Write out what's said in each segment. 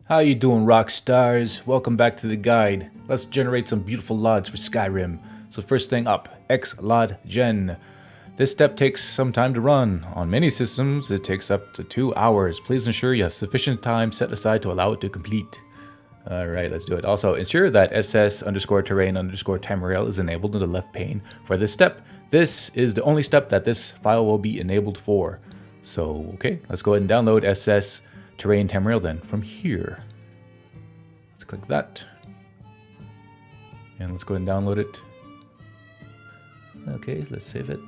How you doing, rock stars? Welcome back to the guide. Let's generate some beautiful LODs for Skyrim. So first thing up, XLOD gen. This step takes some time to run. On many systems, it takes up to 2 hours. Please ensure you have sufficient time set aside to allow it to complete. Alright, let's do it. Also, ensure that ss underscore terrain underscore Tamriel is enabled in the left pane for this step. This is the only step that this file will be enabled for. So, okay, let's go ahead and download ss terrain Tamriel then from here. Let's click that. And let's go ahead and download it. Okay, let's save it.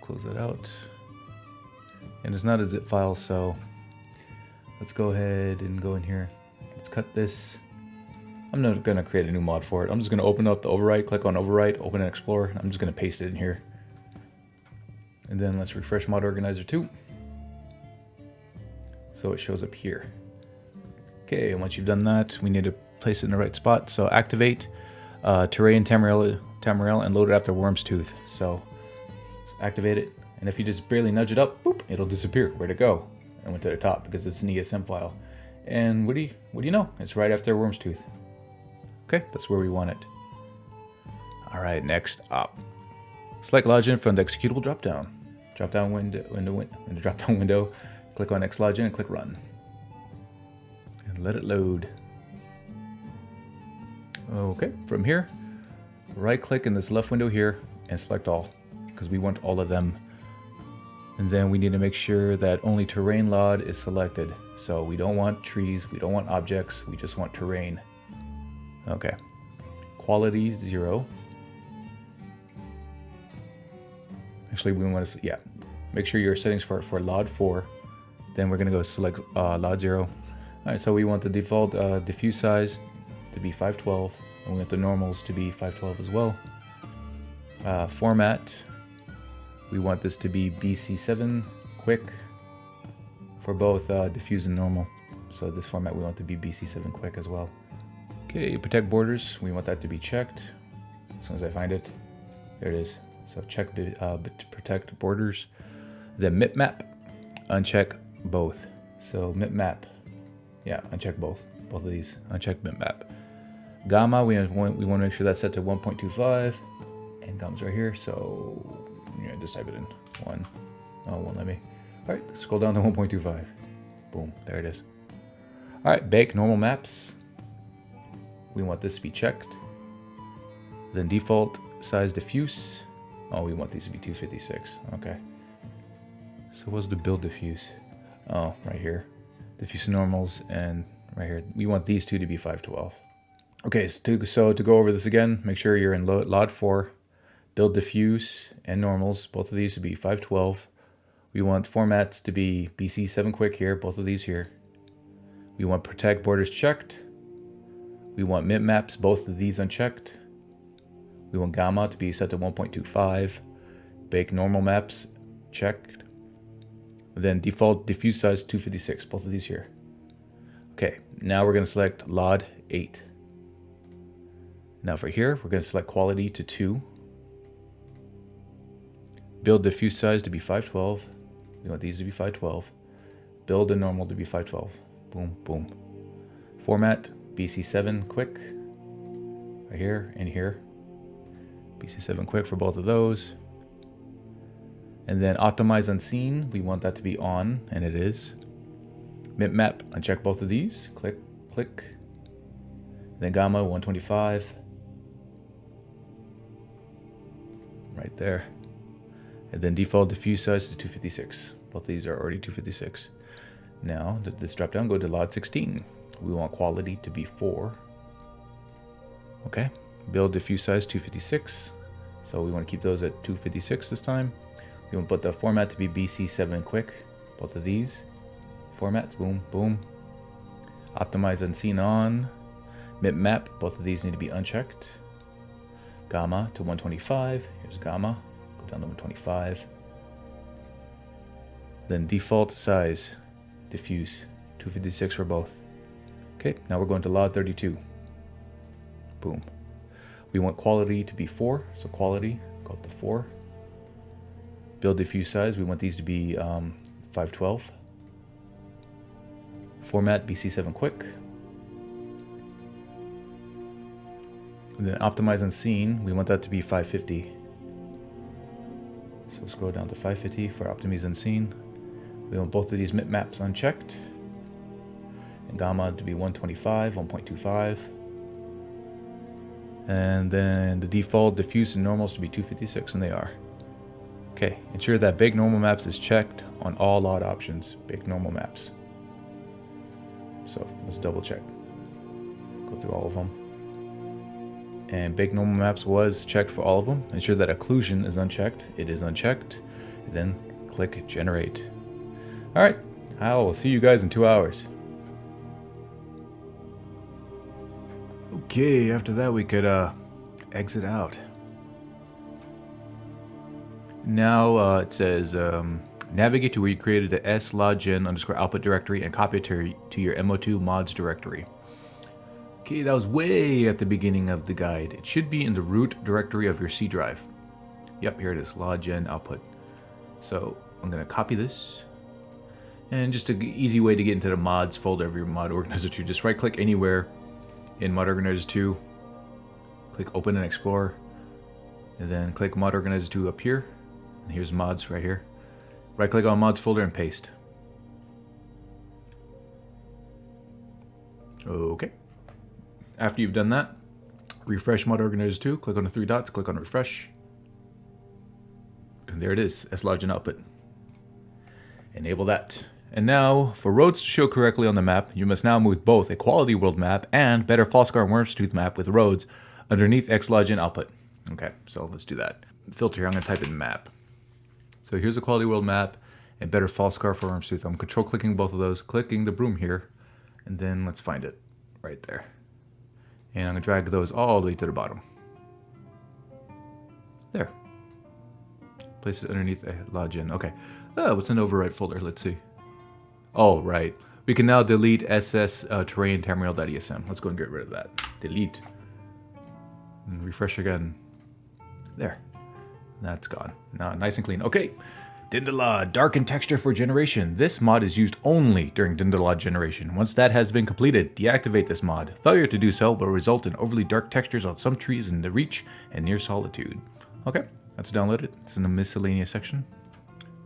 Close that out. And it's not a zip file, so let's go ahead and go in here. Let's cut this. I'm not going to create a new mod for it. I'm just going to open up the overwrite, click on overwrite, open and explore. And I'm just going to paste it in here. And then let's refresh mod organizer too. So it shows up here. Okay, and once you've done that, we need to place it in the right spot. So activate terrain Tamriel and load it after Worm's Tooth. So let's activate it. And if you just barely nudge it up, boop, it'll disappear. Where'd it go? It went to the top because it's an ESM file. And what do you know? It's right after Worm's Tooth. Okay, that's where we want it. All right, next up. Select login from the executable dropdown. Dropdown window in the dropdown window. Click on xlogin and click run. And let it load. Okay, from here, right click in this left window here and select all, because we want all of them. And then we need to make sure that only terrain LOD is selected. So we don't want trees, we don't want objects, we just want terrain. Okay. Quality 0. Actually, we want to, yeah. Make sure your settings for LOD 4. Then we're going to go select LOD 0. Alright, so we want the default diffuse size to be 512. And we want the normals to be 512 as well. Format. We want this to be BC7 quick for both diffuse and normal. So this format we want to be BC7 quick as well. Okay, protect borders. We want that to be checked. As soon as I find it. There it is. So check protect borders. Then map. Uncheck both. So map. Yeah, uncheck both. Both of these. Uncheck map. Gamma, we want to make sure that's set to 1.25. And gamma's right here. So yeah, just type it in. 1. Oh, won't let me. Alright, scroll down to 1.25. Boom, there it is. Alright, bake normal maps. We want this to be checked. Then default size diffuse. Oh, we want these to be 256. Okay. So what's the build diffuse? Oh, right here. Diffuse normals and right here. We want these two to be 512. Okay, so to go over this again, make sure you're in LOD 4. Build diffuse and normals. Both of these to be 512. We want formats to be BC7 quick here. Both of these here. We want protect borders checked. We want maps. Both of these unchecked. We want gamma to be set to 1.25. Bake normal maps checked. Then default diffuse size 256. Both of these here. Okay, now we're going to select LOD 8. Now for here, we're going to select quality to 2. Build diffuse size to be 512. We want these to be 512. Build and normal to be 512. Boom, boom. Format BC7 quick. Right here and here. BC7 quick for both of those. And then optimize unseen. We want that to be on, and it is. Map, uncheck both of these. Click, click. Then gamma 125. Right there. And then default diffuse size to 256. Both of these are already 256. Now, this drop down, go to LOD 16. We want quality to be 4. Okay. Build diffuse size 256. So we want to keep those at 256 this time. We want to put the format to be BC7 quick. Both of these. Formats, boom, boom. Optimize unseen on. Map, both of these need to be unchecked. Gamma to 125. Here's gamma. Go down to 125. Then default size, diffuse, 256 for both. Okay, now we're going to LOD 32. Boom. We want quality to be 4, so quality, go up to 4. Build diffuse size, we want these to be 512. Format BC7 quick. And then optimize on scene, we want that to be 550. So scroll down to 550 for optimize on scene. We want both of these maps unchecked. And gamma to be 125, 1.25. And then the default diffuse and normals to be 256, and they are. Okay, ensure that big normal maps is checked on all LOD options. Big normal maps. So let's double check. Go through all of them. And big normal maps was checked for all of them. Ensure that occlusion is unchecked. It is unchecked. Then click generate. Alright, I will see you guys in 2 hours. Okay, after that we could exit out. Now it says navigate to where you created the slogin_output directory and copy it to your MO2 mods directory. Okay, that was way at the beginning of the guide. It should be in the root directory of your C drive. Yep, here it is, login output. So I'm gonna copy this. And just an easy way to get into the mods folder of your mod organizer 2. Just right click anywhere in mod organizer 2. Click open and explore. And then click mod organizer 2 up here. And here's mods right here. Right click on mods folder and paste. Okay. After you've done that, refresh mod organizer 2, click on the 3 dots, click on refresh. And there it is, slogin output. Enable that. And now, for roads to show correctly on the map, you must now move both a quality world map and better Falscar Worm's Tooth map with roads underneath xlogin output. Okay, so let's do that. Filter here, I'm going to type in map. So here's a quality world map and better Falscar for Worm's Tooth. I'm control clicking both of those, clicking the broom here, and then let's find it right there. And I'm going to drag those all the way to the bottom. There. Place it underneath a login. Okay. Oh, what's an overwrite folder? Let's see. Oh, right. We can now delete ss terrain tamriel.esm. Let's go and get rid of that. Delete. And refresh again. There. That's gone. Now nice and clean. Okay. Dyndolod, darken texture for generation. This mod is used only during Dyndolod generation. Once that has been completed, deactivate this mod. Failure to do so will result in overly dark textures on some trees in the Reach and near Solitude. Okay, let's download it. It's in the miscellaneous section.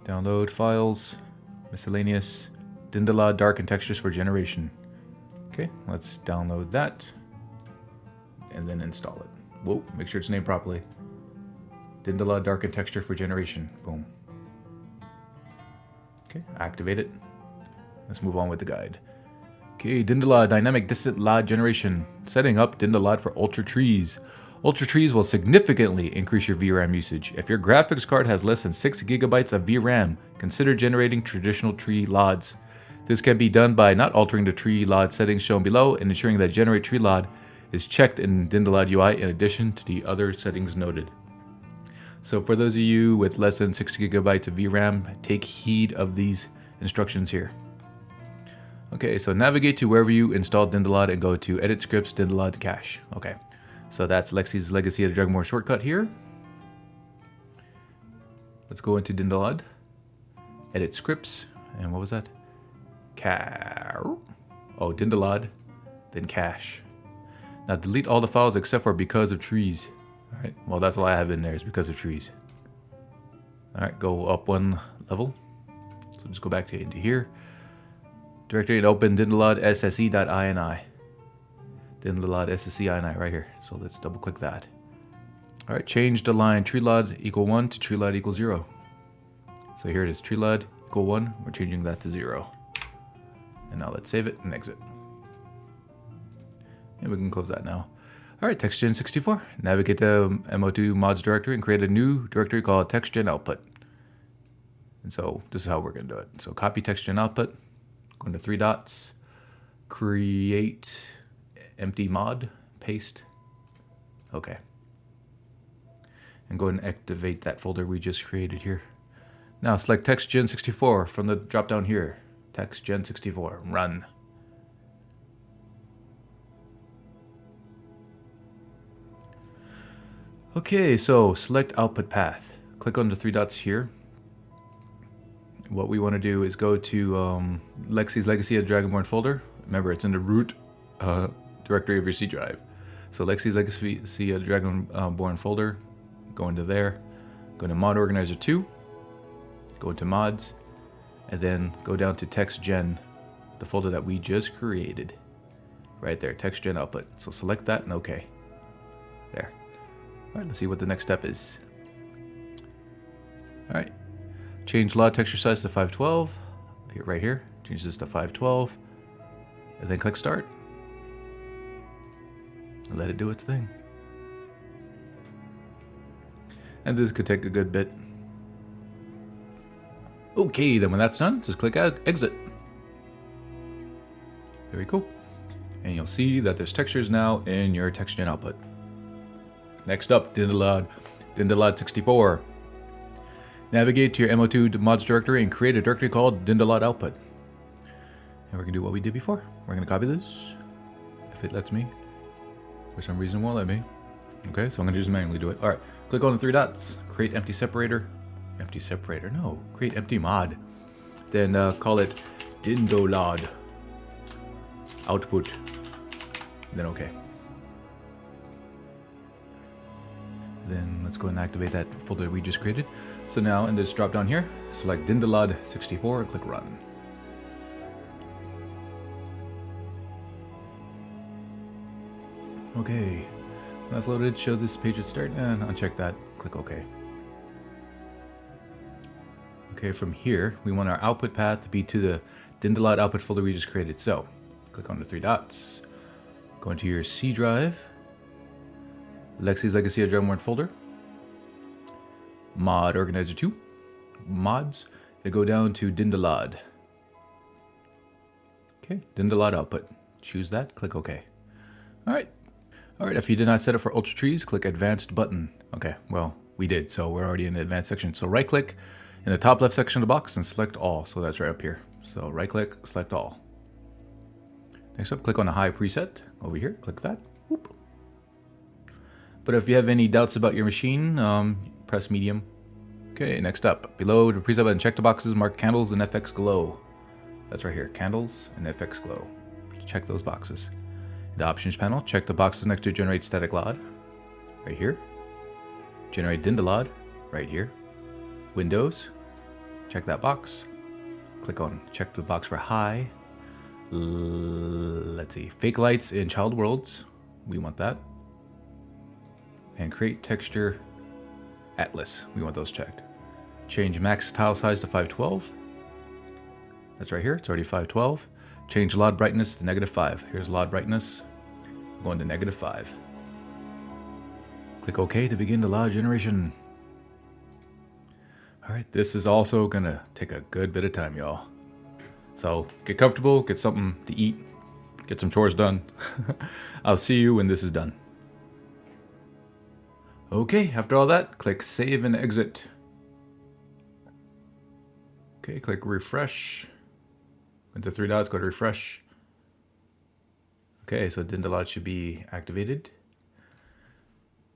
Download files, miscellaneous, Dyndolod, darken textures for generation. Okay, let's download that and then install it. Whoa, make sure it's named properly. Dyndolod, darken texture for generation. Boom. Okay, activate it. Let's move on with the guide. Okay, Dyndolod dynamic distant LOD generation. Setting up Dyndolod for ultra trees. Ultra trees will significantly increase your VRAM usage. If your graphics card has less than 6 GB of VRAM, consider generating traditional tree LODs. This can be done by not altering the tree LOD settings shown below and ensuring that generate tree LOD is checked in Dyndolod UI in addition to the other settings noted. So for those of you with less than 6 GB of VRAM, take heed of these instructions here. Okay, so navigate to wherever you installed Dyndolod and go to Edit Scripts, Dyndolod Cache. Okay, so that's Lexy's Legacy of the Dragonborn shortcut here. Let's go into Dyndolod, Edit Scripts, and what was that? Dyndolod, then Cache. Now delete all the files except for because of trees. Alright, well that's all I have in there is because of trees. Alright, go up one level. So just go back to into here. Directory and open Dyndolod sse.ini. Dyndolod sse.ini right here. So let's double click that. Alright, change the line treelod equal 1 to treelod equal 0. So here it is, treelod equal 1. We're changing that to 0. And now let's save it and exit. And we can close that now. Alright, TextGen64. Navigate to MO2 mods directory and create a new directory called TextGen output. And so this is how we're going to do it. So copy TextGen output, go into 3 dots, create empty mod, paste. Okay. And go and activate that folder we just created here. Now select TextGen64 from the drop down here. TextGen64, run. Okay, so select output path. Click on the 3 dots here. what we want to do is go to Lexy's Legacy of Dragonborn folder. Remember, it's in the root directory of your C drive. So Lexy's Legacy of Dragonborn folder, go into there, go to Mod Organizer 2, go into Mods, and then go down to Text Gen, the folder that we just created. Right there, Text Gen output. So select that and OK. There. All right, let's see what the next step is. All right. Change LOD texture size to 512. Right here. Change this to 512. And then click Start. And let it do its thing. And this could take a good bit. Okay, then when that's done, just click Exit. Very cool. And you'll see that there's textures now in your text gen output. Next up, Dyndolod 64. Navigate to your MO2 mods directory and create a directory called Dyndolod output. And we're gonna do what we did before. We're gonna copy this, if it lets me. For some reason it won't let me. Okay, so I'm gonna just manually do it. All right, click on the 3 dots, create empty separator. Empty separator, no, create empty mod. Then call it Dyndolod output. Then okay. Then let's go and activate that folder we just created. So now in this drop down here, select Dyndolod 64 and click Run. Okay, when that's loaded, show this page at start and uncheck that, click OK. Okay, from here, we want our output path to be to the Dyndolod output folder we just created. So, click on the 3 dots, go into your C drive, Lexy's Legacy of Dragonborn folder, Mod Organizer 2, Mods, then go down to Dyndolod. Okay, Dyndolod output. Choose that, click OK. Alright, if you did not set it for Ultra Trees, click Advanced button. Okay, well, we did, so we're already in the Advanced section. So right click in the top left section of the box and select All. So that's right up here. So right click, select All. Next up, click on the High preset over here, click that. Whoop. But if you have any doubts about your machine, press medium. Okay, next up, below the preset button, check the boxes marked candles and FX glow. That's right here, candles and FX glow. Check those boxes. In the options panel, check the boxes next to generate static LOD, right here. Generate Dyndolod, right here. Windows, check that box. Check the box for high. Let's see, fake lights in child worlds. We want that. And create texture atlas. We want those checked. Change max tile size to 512. That's right here. It's already 512. Change LOD brightness to -5. Here's LOD brightness. Going to -5. Click OK to begin the LOD generation. Alright, this is also gonna take a good bit of time, y'all. So get comfortable, get something to eat, get some chores done. I'll see you when this is done. Okay, after all that, click Save and Exit. Okay, click Refresh. Into 3 dots, go to Refresh. Okay, so Dyndolod should be activated.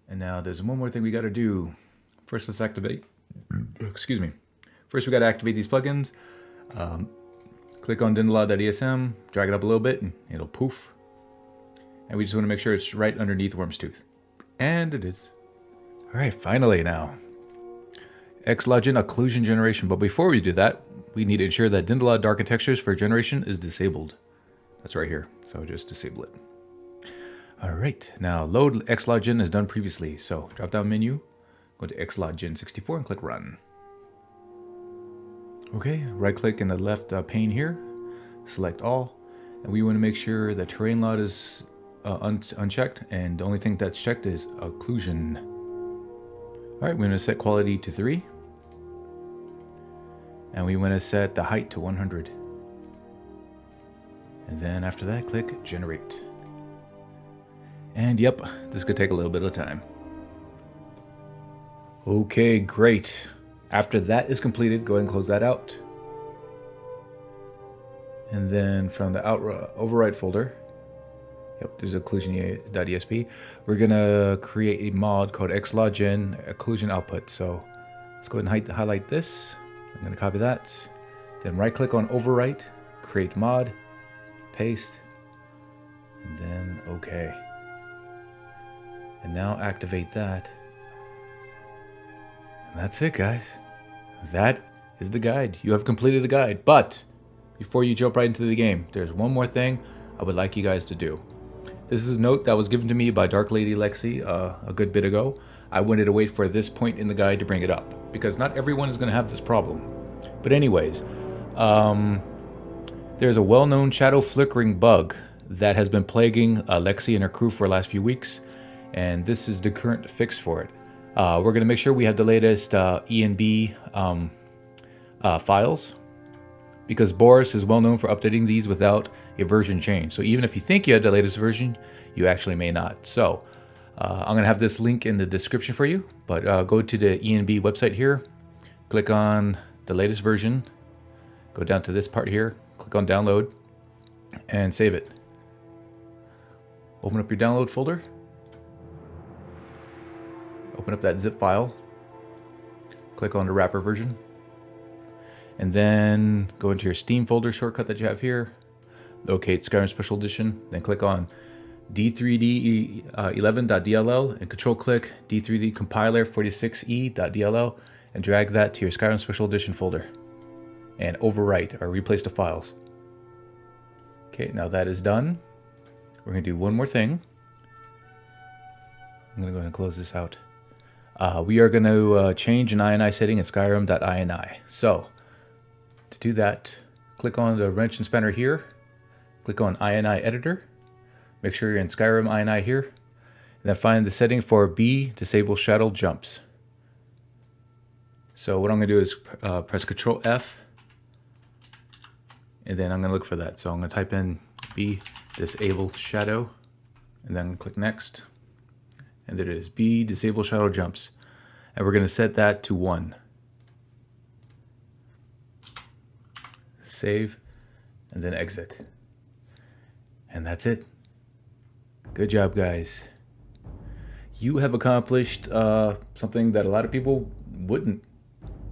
And now there's one more thing we gotta do. First, let's activate. Excuse me. First, we gotta activate these plugins. Click on Dyndolod.esm, drag it up a little bit, and it'll poof. And we just want to make sure it's right underneath Worm's Tooth. And it is. Alright, finally now. Xlogin occlusion generation. But before we do that, we need to ensure that Dyndolod darken textures for generation is disabled. That's right here. So just disable it. Alright, now load Xlogin as done previously. So drop down menu, go to Xlogin 64 and click Run. Okay, right click in the left pane here, select all, and we want to make sure that terrain LOD is unchecked, and the only thing that's checked is occlusion. Alright, we're going to set quality to 3, and we want to set the height to 100. And then after that, click Generate. And yep, this could take a little bit of time. Okay, great. After that is completed, go ahead and close that out. And then from the override folder, yep, there's occlusion.esp. We're gonna create a mod called Xlogin occlusion output. So let's go ahead and highlight this. I'm gonna copy that. Then right click on overwrite, create mod, paste, and then OK. And now activate that. And that's it, guys. That is the guide. You have completed the guide. But before you jump right into the game, there's one more thing I would like you guys to do. This is a note that was given to me by DarkLadyLexy a good bit ago. I wanted to wait for this point in the guide to bring it up, because not everyone is going to have this problem. But anyways, there's a well-known shadow flickering bug that has been plaguing Lexy and her crew for the last few weeks, and this is the current fix for it. We're going to make sure we have the latest ENB files, because Boris is well known for updating these without a version change. So even if you think you had the latest version, you actually may not. So I'm going to have this link in the description for you, but go to the ENB website here, click on the latest version, go down to this part here, click on download, and save it. Open up your download folder, open up that zip file, click on the wrapper version, and then go into your Steam folder shortcut that you have here, locate Skyrim Special Edition, then click on d3d11.dll and control click d3d compiler 46e.dll and drag that to your Skyrim Special Edition folder and overwrite or replace the files. Okay, now that is done. We're going to do one more thing. I'm going to go ahead and close this out. We are going to change an INI setting in Skyrim.ini. So to do that, click on the wrench and spanner here, click on INI editor, make sure you're in Skyrim INI here, and then find the setting for B, disable shadow jumps. So what I'm going to do is press Control F, and then I'm going to look for that. So I'm going to type in B, disable shadow, and then click next, and there it is, B, disable shadow jumps, and we're going to set that to 1. Save, and then exit. And that's it. Good job, guys. You have accomplished something that a lot of people wouldn't.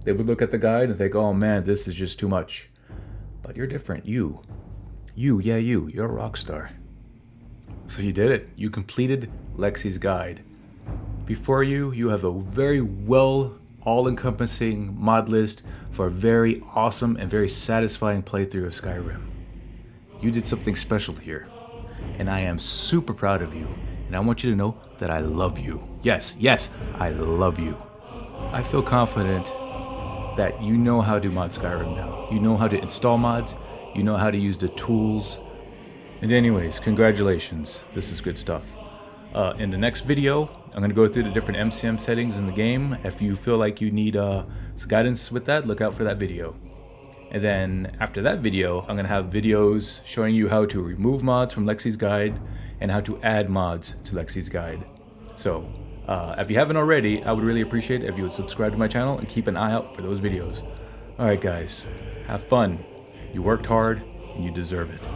They would look at the guide and think, oh man, this is just too much. But you're different. You're a rock star. So you did it. You completed Lexy's guide. Before you, you have a very all-encompassing mod list for a very awesome and very satisfying playthrough of Skyrim. You did something special here, and I am super proud of you, and I want you to know that I love you. Yes, I love you. I feel confident that you know how to mod Skyrim now. You know how to install mods, you know how to use the tools, and anyways, congratulations. This is good stuff. In the next video, I'm going to go through the different MCM settings in the game. If you feel like you need some guidance with that, look out for that video. And then after that video, I'm going to have videos showing you how to remove mods from Lexy's guide and how to add mods to Lexy's guide. So if you haven't already, I would really appreciate it if you would subscribe to my channel and keep an eye out for those videos. Alright guys, have fun. You worked hard and you deserve it.